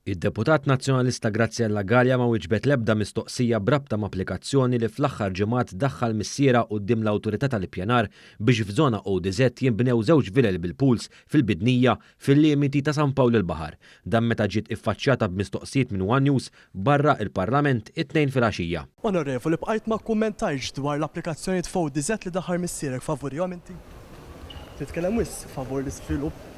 Id-Deputat Nazzjonalista Graziella Gallia ma wiġbet l-ebda mistoqsija brabta ma' applikazzjoni li fl-aħħar ġimgħat daħħal missiera quddiem l-awtorità tal-ippjanar biex f'żona ODZ jinbnew żewġ vilel bil-puls fil-bidnija fil-limiti ta' San Pawl il-Baħar. Dan meta ġiet iffaċċjata b'mistoqsijiet minn One News barra il-Parlament it-tnejn filgħaxija. Onorevoli, bqajt ma kummentajx dwar l-applikazzjonijiet f'ODZ li daħħal missierek favorihom inti? Titkellem wis favur l-iżvilupp.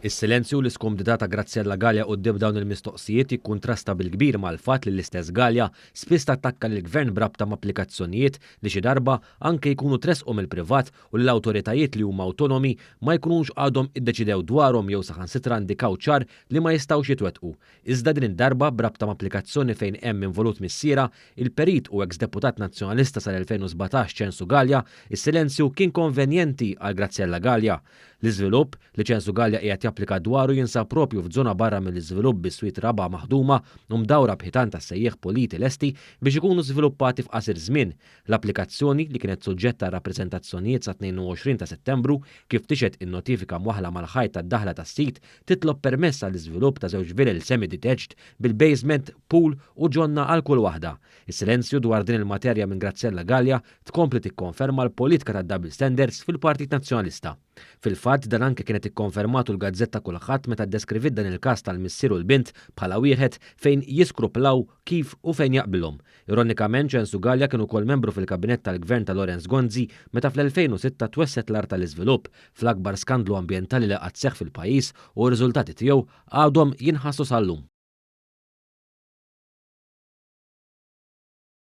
Is-silenzju li skomditata Graziella Gallia quddiem dawn il-mistoqsijiet jikkuntrasta bil-kbir mal-fatt li l-istess Gallia spiss tattakka lill-Gvern brabta ma' applikazzjonijiet li xi darba anke jkunu tresqu mill-privat u l-awtoritajiet li huma awtonomi ma jkunux għadhom iddeċidew dwarhom jew saħansitra indikaw ċar li ma jistgħux jitwettqu. Iżda din id-darba brabta ma' applikazzjoni fejn hemm involut missiera, il-perit u ex-deputat nazzjonalista sal-2017 Censu Gallia, is-silenzju kien konvenjenti għal Graziella Gallia. L-iżvilupp li Censu Gallia qiegħed japplika dwaru jinsab propju f'żona barra mill-iżvilupp bis-swit raba' maħduma u mdawra b'ħitan ta' sejjeħ politi lesti biex ikunu żviluppati f'qasir żmien. L-applikazzjoni li kienet suġġetta rappreżentazzjonijiet sa 22 ta' Settembru kif tixet in-notifika mwaħla mal-ħajt tad-daħla tas-sit titlob permess għall-iżvilupp ta' żewġ vilel semi-detached bil-basement, pool u ġonna għal kull waħda. Is-silenzju dwar din il-materja minn Graziella Gallia tkompli tikkonferma l-politika tad-double standards fil-Partit Nazzjonalista. Fil-fatt dan anke kienet ikkonfermatu l-Gazzetta Kulħadd meta ddeskrivit dan il-każ tal-missier u l-bint bħala wieħed fejn jiskruplaw kif u fejn jaqbilhom. Ironikament Censu Gallia kien ukoll membru fil-kabinett tal-Gvern ta' Lorenz Gonzi meta fl-2006 twesset l-art tal-iżvilupp fl-akbar skandlu ambjentali li qatt seħħ fil-pajjiż u r-riżultati tiegħu għadhom jinħassu sal-lum.